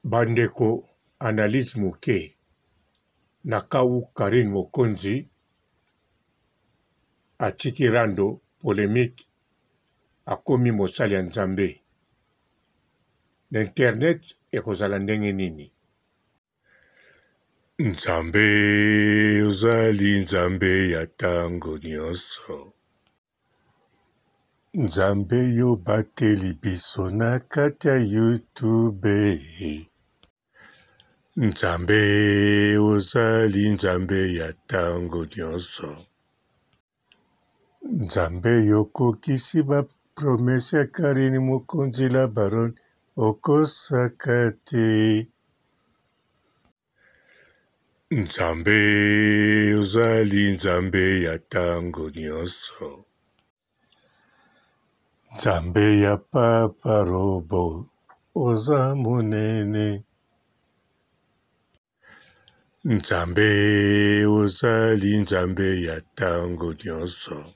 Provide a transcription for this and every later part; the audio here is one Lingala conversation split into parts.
Bandeko analyse moke Nakau Karine Mokonzi atiki rando polémique akomi mosali ya Nzambe. L'internet ekozala ndenge nini? Nzambe ozali Nzambe ya tango nyonso. Nzambe yo bateli biso na kati ya YouTube. Nzambe ozali Nzambe ya tango nyonso. Nzambe yokokisi ba promese ya Karine Mokonzi la baron okosaka te. Nzambe ozali Nzambe ya tango nyonso. Nzambe ya papa robo oza monene. Nzambe ozali Nzambe ya tango nyonso.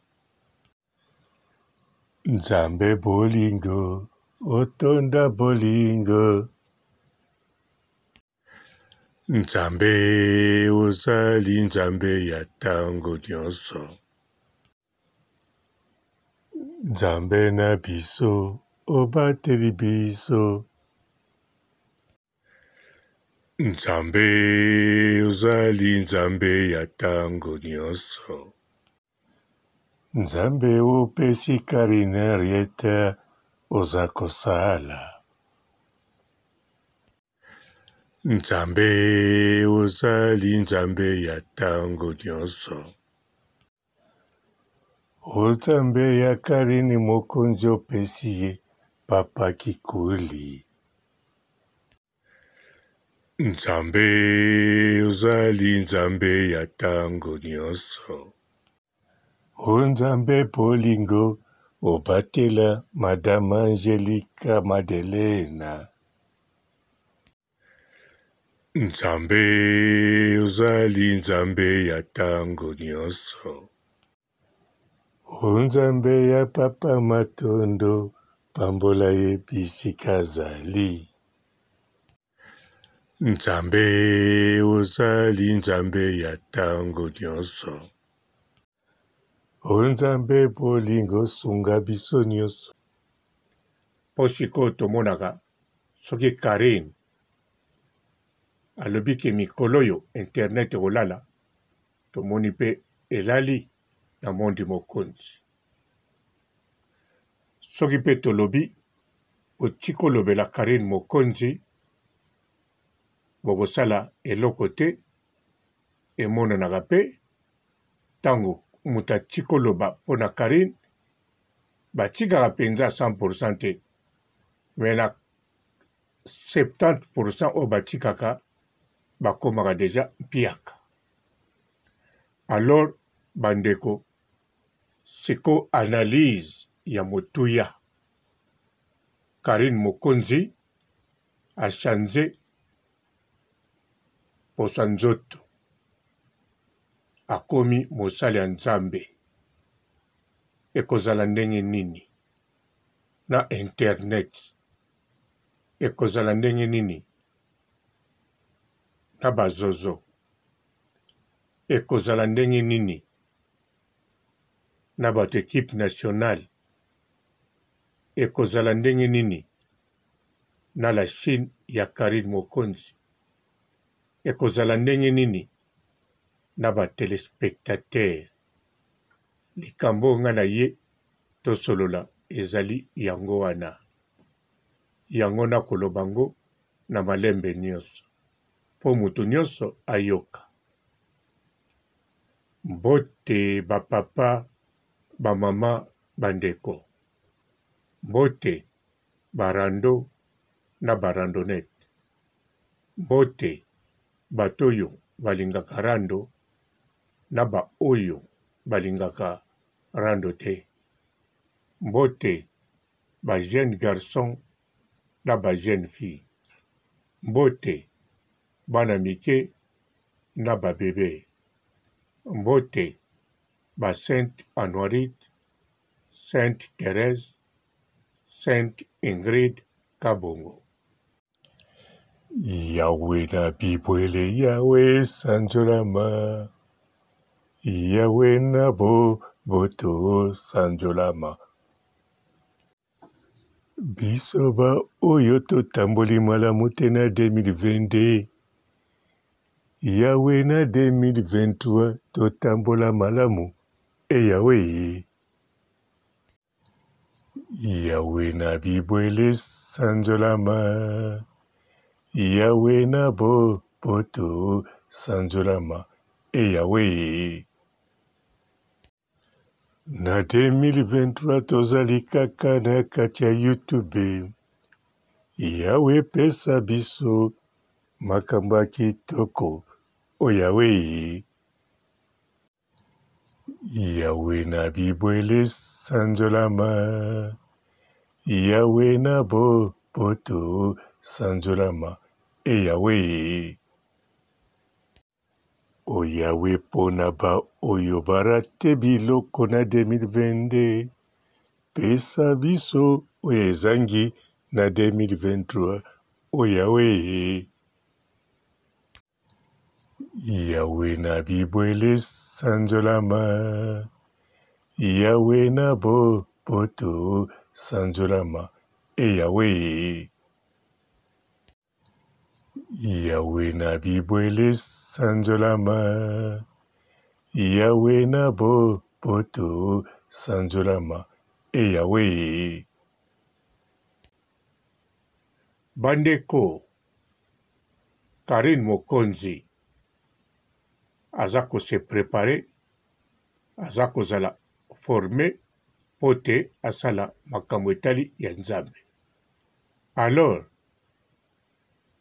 Nzambe bolingo otonda bolingo. Nzambe ozali Nzambe ya tango nyonso. Nzambe na biso obateli biso. Nzambe ozali Nzambe ya tango nyonso. Nzambe opesi Karine Henriette oza kosala. Nzambe ozali Nzambe ya tango nyonso. Nzambe ya Karine Mokonzi opesi ye papa Kikuli. Nzambe ozali Nzambe ya tango nyonso. Nzambe bolingo obatela Madame Angelica Madelena. Nzambe ozali Nzambe ya tango nyonso. Nzambe ya papa Matondo pambola ye bisika azali. Nzambe ozali Nzambe ya tango nyonso. Nzambe bolingo sunga biso nyonso. Po sikoyo tomonaka soki Karine alobi ke mikolo oyo internet ekolala, tomoni pe elali na mondi mokonzi. Soki pe tolobi otika olobela Karine Mokonzi bokosala eloko te, emonanaka pe tango moto atika oloba mpona Karine batikaka mpenza 100% te, me na 70% oyo batikaka bakomaka deja mpiaka. Alors bandeko, siko analyse ya motuya Karine Mokonzi achange posa nzoto, akomi mosali ya Nzambe. Ekozala ndenge nini? Na internet ekozala ndenge nini? Na bazozo ekozala ndenge nini? Na bato equipe nationale ekozala ndenge nini? Na la Chine ya Karine Mokonzi ekozala ndenge nini? Na ba telespectateur. Likambo nga na ye tosolola ezali yango wana. Yango na kolobango na malembe nyonso po mutu nyonso ayoka. Mbote bapapa, bamama, bandeko. Mbote barando na barandonete. Mbote bato oyo balingaka rando na ba oyo balingaka rando te. Mbote ba jeune garçon na ba jeune fille. Mbote bana mike na ba bebe. Mbote ba Sainte Honorite, Sainte Thérèse, Sainte Ingrid Kabongo. Yahweh na bibwele Yahweh sanjolama. Yahweh na boto sanjolama. Bisoba oyo totamboli malamu te na 2022. Yahweh na 2023 totambola malamu. Yahweh. Yahweh na bibwele sanjolama. Yahweh na boto sanjolama. Yahweh. Na 2023 tozali kaka na kati ya YouTube. Yahweh pesa biso makambo ya kitoko. Yahweh. Yahweh na bibwele sanjolama. Yahweh na boto sanjolama. Yahweh. Yahweh pona ba oyo barate biloko na 2022. Pesa biso oyo ezangi na 2023. Yahweh. Yahweh na bibwele sanjolama. Yahweh na boto sanjolama. Yahweh. Yahweh na bibwele sanjolama. Yahweh na boto sanjolama. Yahweh. Bandeko, Karine Mokonzi aza kose prepare, aza kozala forme pote asala makambo etali ya Nzambe. Alors,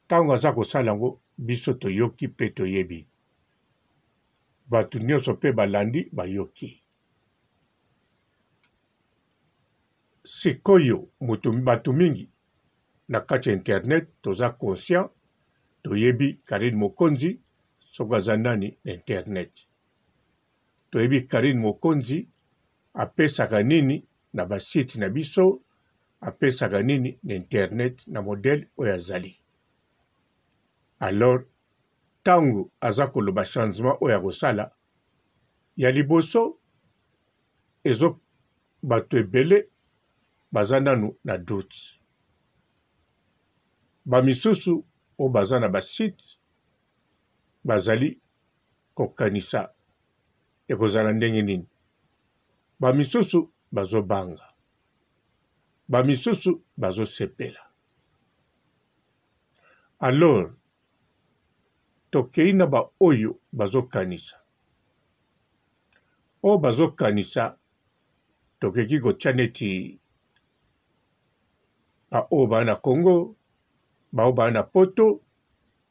tango aza kosala yango biso toyoki pe toyebi. Batu nyonso pe balandi bayoki. Sikoyo batu mingi na kati ya internet toza conscient toyebi Karine Mokonzi soko aza nani na internet. Toyebi Karine Mokonzi apesaka nini na basite na biso, apesaka nini na internet na modèle oyo azali. Alors, tango aza koloba changement oyo akosala, ya liboso ezo bato ebele baza nanu na doute. Bamisusu o baza na basite bazali kokanisa ekozala ndenge nini. Bamisusu bazobanga. Bamisusu bazosepela. Alors, tokei na ba oyo bazokanisa. O bazokanisa tokeki kotia neti ba o ba na Congo, ba o ba na poto,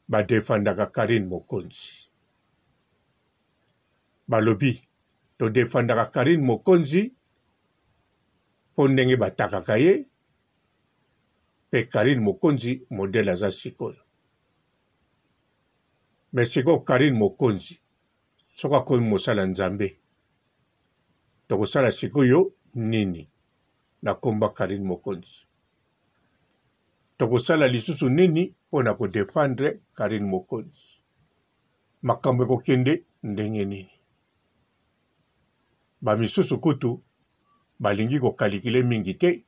ba defandaka Karine Mokonzi. Balobi, to defandaka Karine Mokonzi, po ndenge batakaka ye, pe Karine Mokonzi modèle aza sikoyo. Mais sikoyo Karine Mokonzi, soka komi mosala Nzambe, tokosala sikoyo nini na komba Karine Mokonzi. Tokosala lisusu nini pona ko défendre Karine Mokonzi. Makambo ekokende ndenge nini. Bamisusu kutu balingi kokalikile mingi te.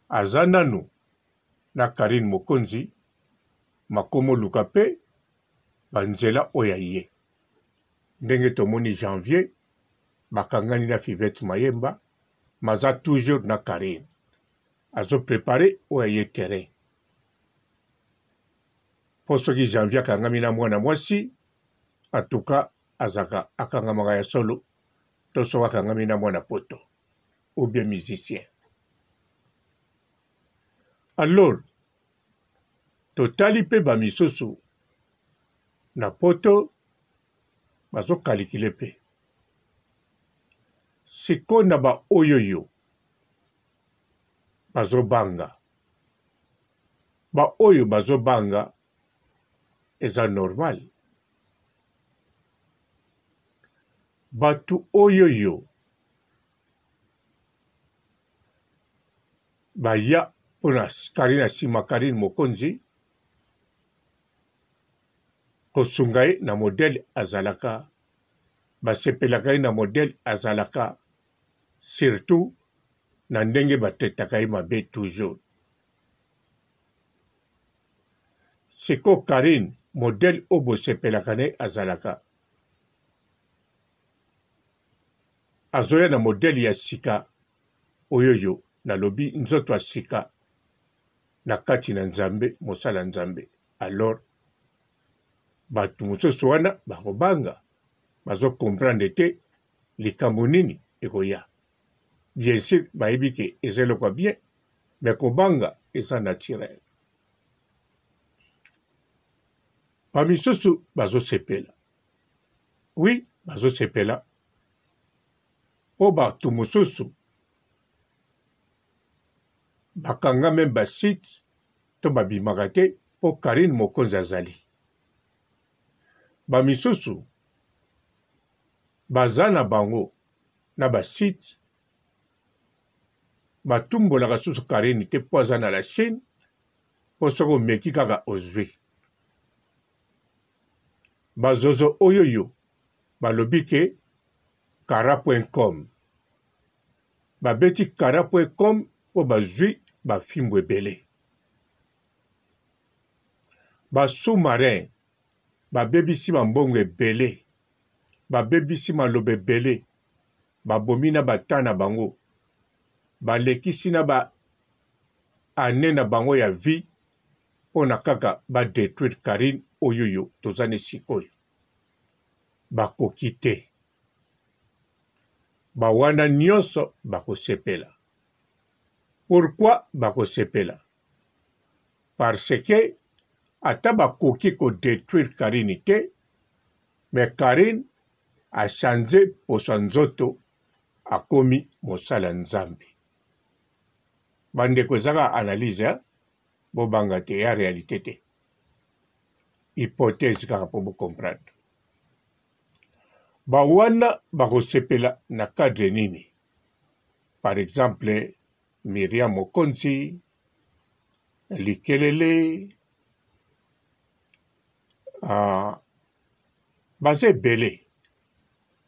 Aza nanu na Karine Mokonzi makomo luka pe banzela oya ye. Ndenge tomoni janvier bakangani na Fivette Mayemba maza toujours na Karine. Azo préparé oya ye terrain. Posoki janvier akangami na mwana mwasi, en tout cas azaka akangamaka ya solo, toso akangami na mwana poto ou bien musicien. Alors, totali pe bamisusu na poto bazo kalikile pe. Siko na ba oyoyo bazo banga. Ba oyo bazo banga eza normal. Batu oyoyo baya pona Karine asima Karine Mokonzi kosunga ye na modele azalaka, basepelaka ye na modele azalaka, surtout na ndenge batetaka ye mabe toujours. Siko Karine modele oyo bosepelaka na ye azalaka, azoya na modele ya sika oyoyo nalobi nzoto ya sika na kati na Nzambe, mosala Nzambe. Alors bato mosusu wana bakobanga, bazo comprendre te likambo nini ekoya. Bien sûr bayebi ke eza eloko bien, mais kobanga eza naturel. Bamisusu bazosepela, oui bazosepela po bato mosusu bakanga meme basite to babimaka te po Karine mokonzi azali. Bamisusu baza na bango na basite batumbolaka susu Karine te po aza na la Chine, po soki omeki kaka ozwi. Bazozo oyoyo balobi ke kara.com, babeti kara.com po bazwi bafimbo ebele. Basous-marin babebisi bambongo ebele, babebisi maloba ebele, babomi na bata na bango, balekisi na ba ane na bango ya vie po na kaka badetruire Karine oyoyo tozane sikoyo. Bakoki te. Bawana nyonso bakosepela. Pourquoi bakosepela? Parce que ata bakoki ko détruire Karine te, mais Karine a changé poso nzoto, akomi mosala Nzambe. Bandeko ezaka analyse, bobanga te ya réalité te. Hypothèse kaka po bo comprendre. Bawana bakosepela na cadre nini? Par exemple, Miriam Mokonzi, Likelele, baza ebele,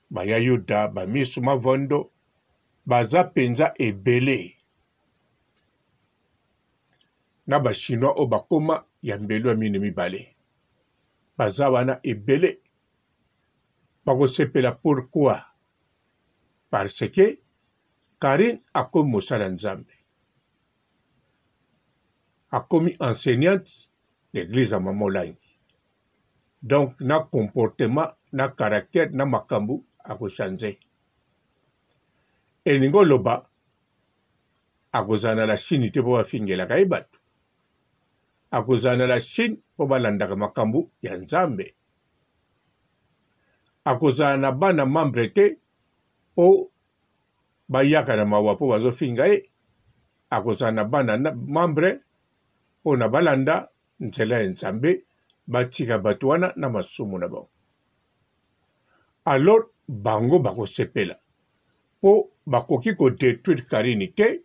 baya Yuda, bamisu Mavondo, baza penza ebele. Na ba Chinois o bakoma ya mbelu ya mine mibale. Baza wana ebele. Bakosepela pourquoi? Parce que Karine akomi mosala Nzambe. Akomi enseignante l'église à Mamolangi. Donc na comportement, na caractère, na makambu akochange. Eningo loba akozana la Chine te po bafingelaka ye bato. Akozana la Chine po balandaka makambu ya Nzambe. Akozana na bana membre te po bayaka na mawa po bazofinga ye. Akozana na bana membre po na balanda nzela ya Nzambe, batika bato wana na masumu na bango. Alors bango bakosepela po bakoki ko détruire Karine te,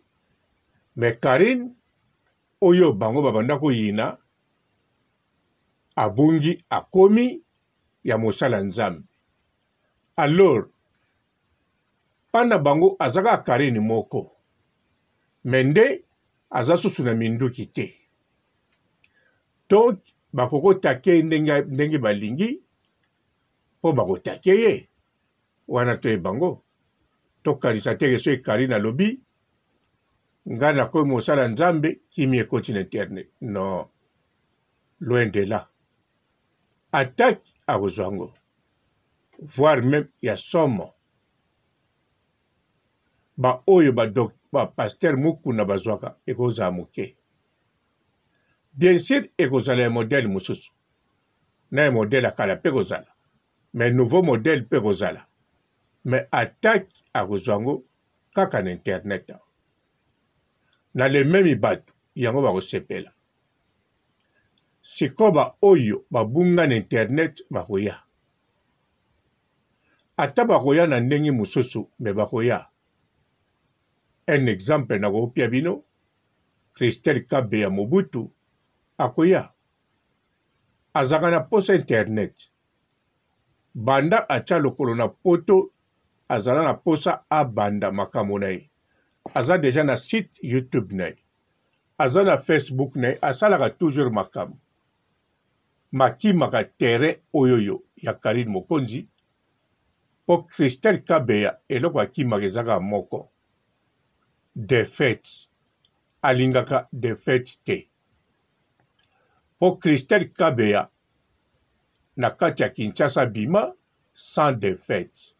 mais Karine oyo bango babanda koyina abungi akomi ya mosala Nzambe. Alors pana bango azaka Karine moko, mende aza susu na minduki te. Donc bakoko take ndenge balingi po bakotake ye wana to ebango to kalisa teke so Karine alobi nga na komi mosala Nzambe kimi ekoti na internet. Non, loin de là. Attaque à Ozwango, voire même ya somo. Ba oyo ba pasteur mukuna bazwaka ekoza muke. Bien sûr ekozala ya modèle mususu. Na modèle akala pe kozala. Mais nouveau modèle pe kozala. Mais attaque à Ozwango kaka na internet. Na le même bato yango bakosepela. Sikoba oyo babunga na internet bakoya. Ata bakoya na ndenge mususu me bakoya. Un exemple na kopia bino, Christelle Kabe ya Mobutu akoya. azaka na posa internet banda atia lokolo na poto azala na posa abanda makambo na ye aza deja na site YouTube na ye aza na Facebook na ye asalaka toujours makambo makimaka terrain oyoyo ya Karine Mokonzi po Christelle Kabeya eloko akimaka ezaka moko défaite alingaka défaite te po Christelle Kabeya na kati ya Kinshasa bima sans défaite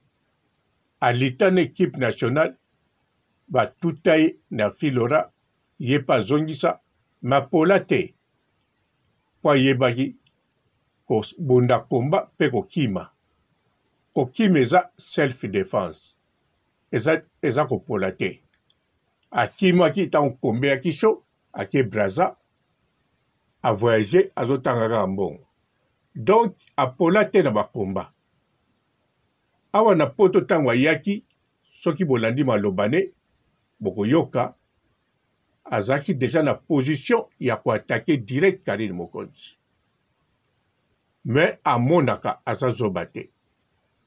alita na équipe nationale batuta ye na filora ye pa zongisa mapola te po ayebaki kobunda komba mpe kokima eza self défense eza kopola te akimaki ntango kombe ya kisho ake Braza avoyage azotangaka mbongo donc apola te na bakomba awa na poto ntango ayaki soki bolandi maloba ne bokoyoka azalaki deja na position ya koatake direct Karine Mokonzi mais amonaka aza zoba te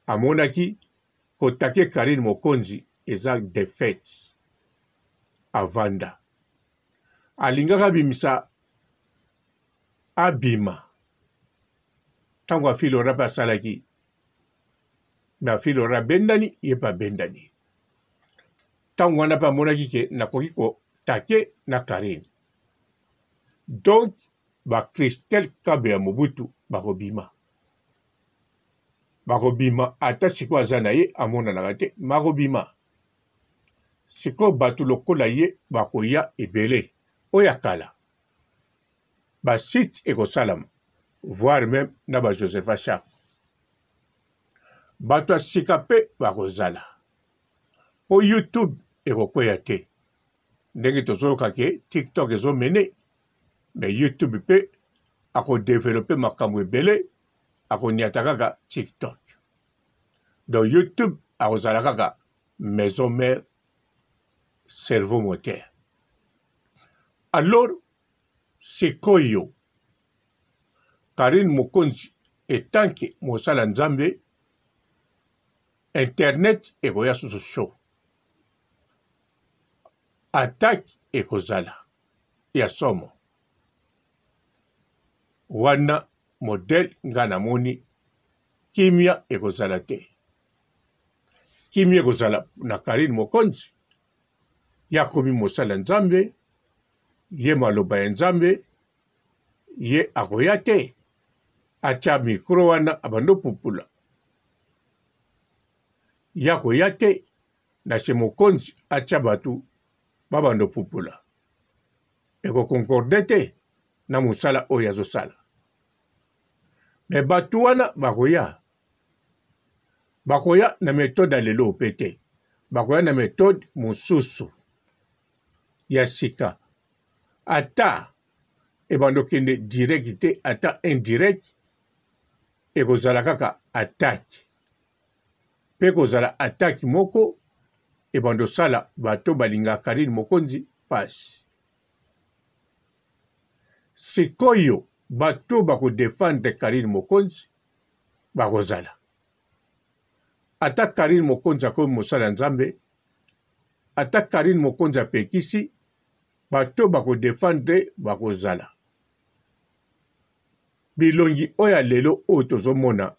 amonaki kotake Karine Mokonzi eza défaite avanda alingaka bimisa abima ntango afilora mpe asalaki me afilora bendani ye mpe abendani ntango wana mpe amonaki ke nakoki kotake na Karine donc Christelle Kabeya Mobutu bakobima ata sikoyo aza na ye amonanaka te makobima sikoyo bato lokola ye bakoya ebele oyo akala basite ekosalama voire même na Josepha Chaf bato ya sika mpe bakozala po YouTube ekokweya te ndenge tozoyoka ke TikTok ezomene mais YouTube mpe akodevelope makambo ebele akoniata kaka TikTok donc YouTube akozala kaka maison mère cerveau moteur alors sikoyo Karine Mokonzi etanke mosala nzambe internet ekoya susu show attaque ekozala ya somo wana modèle nga namoni kimia ekozala te kimia ekozala na Karine Mokonzi yakomi mosala nzambe ye maloba ya nzambe ye akoya te atia mikro wana abando pupula yakoya te na chez Mokonzi atia batu babando pupula ekokonkorde te na mosala oyo azosala me batu wana bakoya na méthode ya lelo mpe te bakoya na méthode mosusu ya sika ata ebando kende direct te ata indirect ekozala kaka attaque mpe kozala attaque moko ebando sala bato balinga Karine Mokonzi pasi sikoyo bato bakodefendre Karine Mokonzi bakozala ata Karine Mokonzi akomi mosala nzambe ata Karine Mokonzi apekisi bato bakodefendre bakozala bilongi oyo lelo oyo tozomona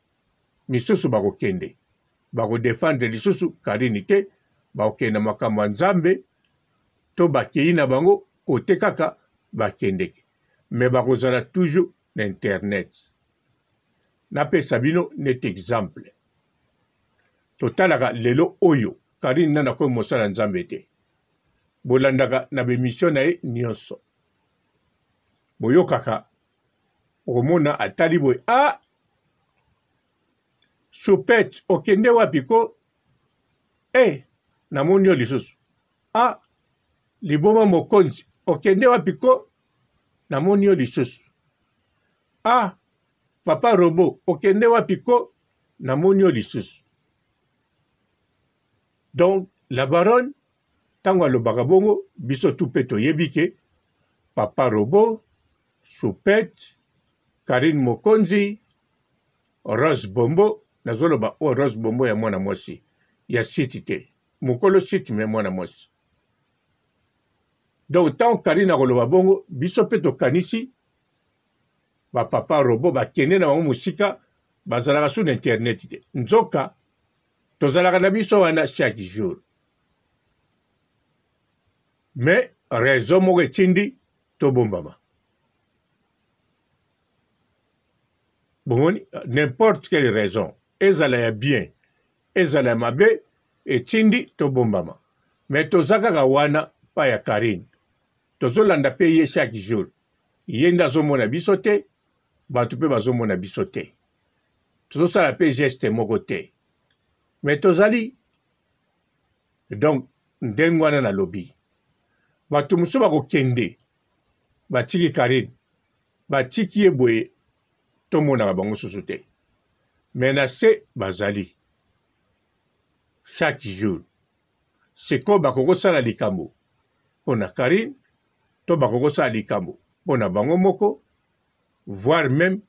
misusu bakokende bakodefendre lisusu Karine te bakokende makambo ya nzambe to bakei na bango kote kaka bakendeke me bakozala toujours na internet napesa bino net exemple totalaka lelo oyo Karine nana komi mosala nzambe te bolandaka na bemission na ye nyonso boyokaka okomona atali boye Choupette okende wapi ko namoni yo lisusu Liboma Mokonzi okende wapi ko namoni yo lisusu Papa Robo okende wapi ko namoni yo lisusu donc la baronne tango alobaka bongo biso tu mpe toyebi ke Papa Robo Choupette Karine Mokonzi, Rose Bombo, nazoloba o Rose Bombo ya mwana mwasi, ya site te. Mokolo site me mwana mwasi. Donc tant Karine akoloba bongo, biso pe tokanisi, ba papa robo bakende na bango musika, bazalaka sur internet te. Nzoka, tozalaka na biso wana chaque jour. Mais raison moko etindi tobombama. Bon, n'importe quelle raison, ezala ya bien, ezala ya mabe, etindi tobombama. Mais tozakaka wana pa ya Karine. Tozolanda pe ye chaque jour. Ye ndazomona biso te, bato pe bazomona biso te. Tozosala pe geste moko te. Mais tozali, donc ndenge wana na lobi. Bato mosusu bakokende, batiki Karine, batiki ye boye, tomonaka bango susu te. Mais na se bazali. Chaque jour. Seko bakokosala likambo. Pona Karine, to bakokosala likambo. Pona bango moko, voire même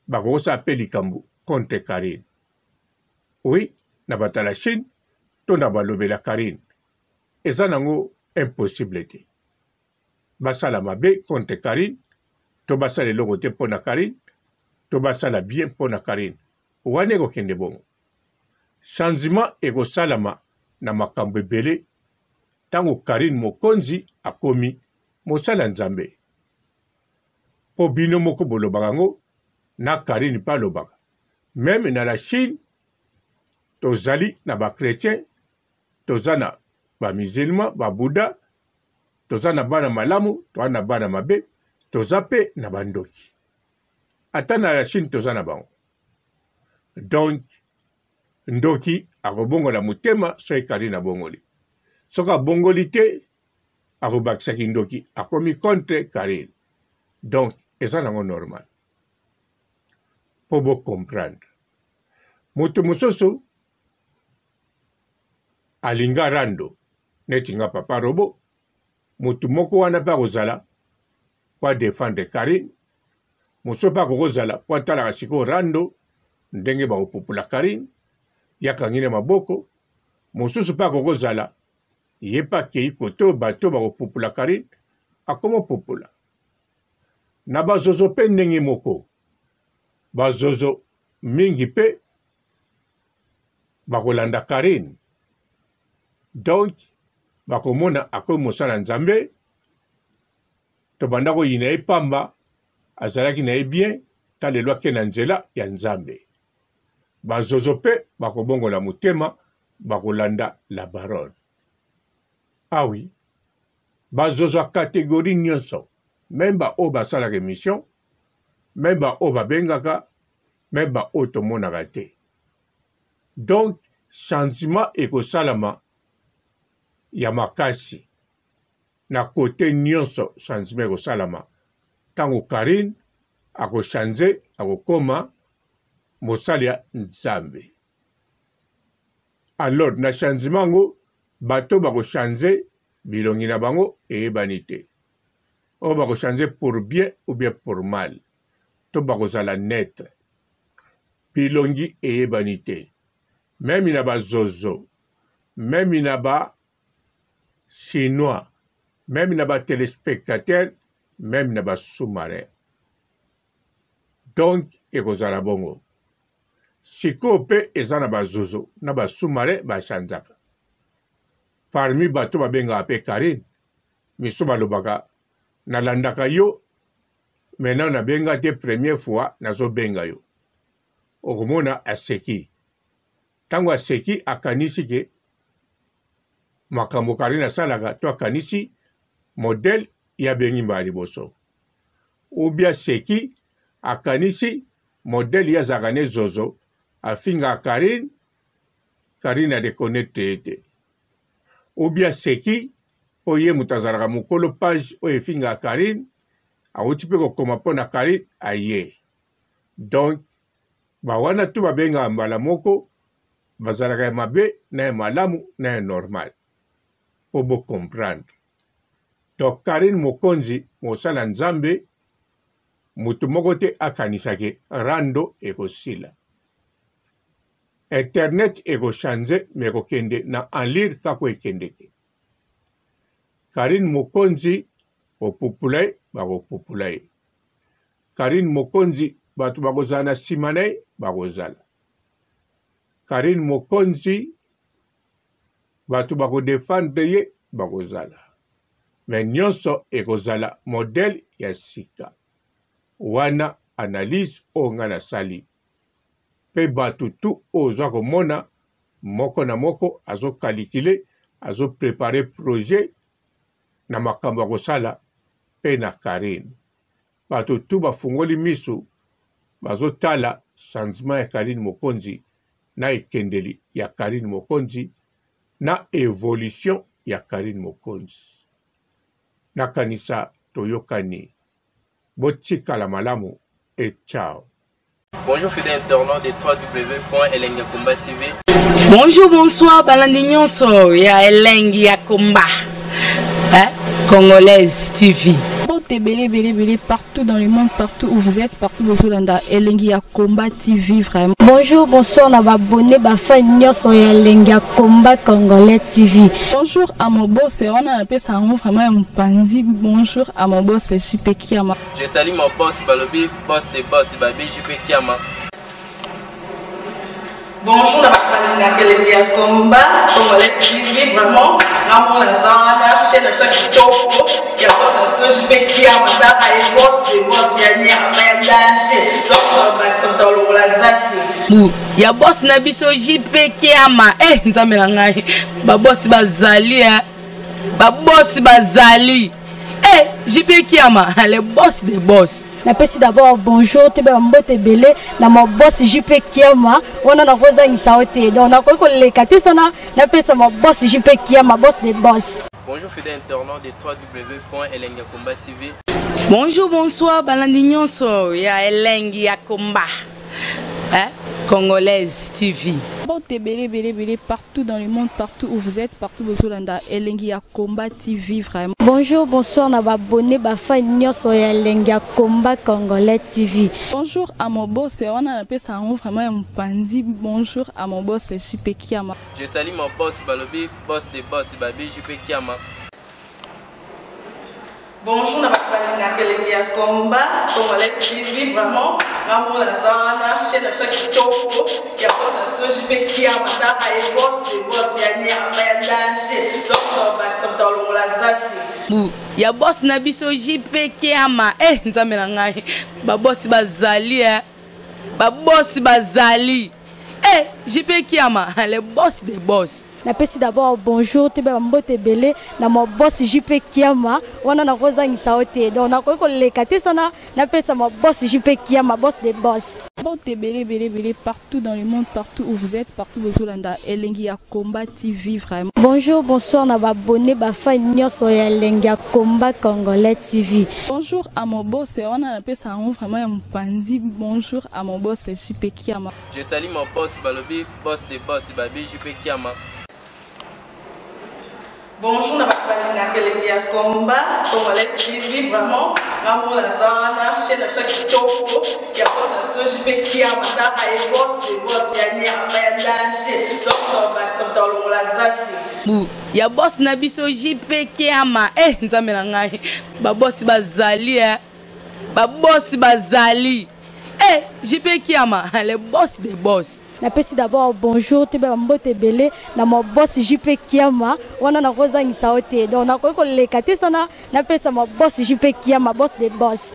bakokosala pe likambo contre Karine. Oui, na batala Chine, to na balobela Karine. Eza nango impossible te. Basala mabe contre Karine, to basala eloko te pona Karine, to basala bien pona Karine. Wane kokende bongo. Changement ekosalama na makambo ebele, tango Karine Mokonzi akomi mosala nzambe. Po bino moko bolobaka ngo, na Karine pa lobaka. Même na la Chine, tozali na ba chrétien, tozana ba musulman, ba Bouddha, tozana bana malamu, tozana bana mabe, tozape na bandoki. Ata na la Chine tozana bango. Donc, ndoki akobongola mutema soki Karine abongoli. Soka bongoli te, akobakisaki ndoki akomi contre Karine. Donc, eza nango normal. Po bo comprendre. Mutu mususu alinga rando neti nga papa robo, mutu moko wana pa kozala po défendre Karine, mususu pa kozala po atalaka siko rando ndenge bakopupula Karine, yakangine maboko, mususu pa kozala ye pa kei koto bato bakopupula Karine, akomo pupula. Na bazozo pe ndenge moko, bazozo mingi pe bakolanda Karine. Donc, bakomona akomi mosala nzambe, to bandako yina ye pamba, azalaki na ye bien, talelo ake na nzela ya nzambe. Bazozo pe bakobongola mutema, bakolanda la baronne. Ah oui, bazozo a catégorie nyonso, même ba o basalaka émission, même ba o babengaka, même ba o tomonaka te. Donc, changement ekosalama ya makasi. Na kote nyonso changement ekosalama. Tango Karine akochange, akokoma mosali ya nzambe. Alors, na changement ngo, bato bakochange bilongi na bango eyebani te. O bakochange pour bien ou bien pour mal. To bakozala net. Bilongi eyebani te. Même na ba zozo, même na ba chinois, même na ba téléspectateurs, même na ba sous-marins. Donc, ekozala bongo. Siko pe eza na ba zozo, na ba sous-marins ba chanzaka. Parmi bato babenga pe Karine, miso balobaka, nalandaka yo, maintenant na benga te première fois, nazo benga yo. Okomona aseki. Tango aseki akanisi ke makambo Karine asalaka to akanisi modèle ya bengi mbali boso. Ubia seki akanisi modèle ya zakane zozo afinga Karine, Karine adekonete ete. Ubia seki oye mutazaraka mukolo page oye finga Karine, auti pe kokoma pona Karine aye. Donc, bawana tu babenga mbala moko, bazalaka ya mabe na ya malamu na ya normal. Po bo comprendre. Donc Karine Mokonzi mosala nzambe mutu moko te akanisake rando ekosila. Internet ekochange me ekokende na en lire kako ekendeke. Karine Mokonzi opupulai bakopupulai. Karine Mokonzi batu bakozala na nsima na ye bakozala. Karine Mokonzi batu bakodefendre ye bakozala. Me nyonso ekozala modèle ya sika. Wana analyse onga na sali. Pe batu tu ozwa komona moko na moko azo kalikile, azo prepare projet na makambo akosala pe na Karine. Batu tu bafungoli misu bazo tala changement ya Karine Mokonzi na ekendeli ya Karine Mokonzi na évolution ya Karine Mokonzi. Nakanisa toyokani. Botikala malamu et ciao. Bonjour fidèles internautes de www.elengiakomba TV. Bonjour, bonsoir, balandi nyonso ya Elengi ya Komba. Congolaise TV. Belé partout dans le monde, partout où vous êtes, partout où vous êtes, Elengi ya Komba TV vraiment. Bonjour, bonsoir, on va abonner bafa nyonso ya Elengi ya Komba Congolais TV. Bonjour à mon boss, on a appelé ça vraiment un pandi. Bonjour à mon boss, JP Kiama. Je salue mon boss Balobi, boss des boss Babi, JP Kiama. Bonjour, la Elengi ya Komba Congolais TV vraiment. Ramon Lazana, chaîne de ça qui topo, il y a pas de JP Kiama, t'as un boss des boss, il y a un danger. Donc on va accepter le lazaki. Ya boss na biso JP Kiama. Nzambe ngai. Ba boss bazali ba boss bazali. JP Kiama, le boss des boss. Napesi d'abord bonjour, tu peux mbote belé na mon boss JP Kiama. On a koza ngisaote. Donc na ko le katesana, napesa mon boss JP Kiama, boss des boss. Bonjour fidèles internautes de www.elengiakomba TV. Bonjour, bonsoir, balandi nyonso ya Elengi ya Komba. Congolaise TV. Belé partout dans le monde, partout où vous êtes, partout où vous êtes, Elengi ya Komba TV vraiment. Bonjour, bonsoir, on va abonner bafa nyonso ya Elengi ya Komba Congolais TV. Bonjour à mon boss, on a appelé ça vraiment un pandi. Bonjour à mon boss, JP Kiama. Je salue mon boss Balobi, boss des boss Babi, JP Kiama. Bonjour, la Elengi ya Komba Congolais TV vraiment. Ramon Lazana, chaîne de ça qui topo, il y a pas de JP Kiama, t'as un boss des boss, il y a un danger. Donc on va accepter le lazaki. Ya boss na biso JP Kiama. Nzambe ngai. Ba boss bazali ba boss bazali. JP Kiama, le boss des boss. Napesi d'abord bonjour, tu peux mbote belé na mon boss JP Kiama. On a koza ngisaote. Donc na ko le katesana, napesa mon boss JP Kiama, boss des boss. Belé partout dans le monde, partout où vous êtes, partout où vous êtes, Elengi ya Komba TV vraiment. Bonjour, bonsoir, on va abonner bafa nyonso ya Elengi ya Komba Congolais TV. Bonjour à mon boss, on a appelé ça vraiment un pandi. Bonjour à mon boss, JP Kiama. Je salue mon boss Balobi, boss des boss Babi, JP Kiama. Bonjour, la Elengi ya Komba Congolais TV vraiment. Ramon Lazana, chaîne de ça qui topo, il y a pas de JP Kiama, t'as un boss des boss, il y a un danger. Donc on va accepter le lazaki. Ya boss na biso JP Kiama. Nzambe ngai. Ba boss bazali ba boss bazali. JP Kiama, le boss des boss. Napesi d'abord bonjour, tu peux mbote belé na mon boss JP Kiama. On a koza ngisaote. Donc na ko le katesana, napesa mon boss JP Kiama, boss des boss.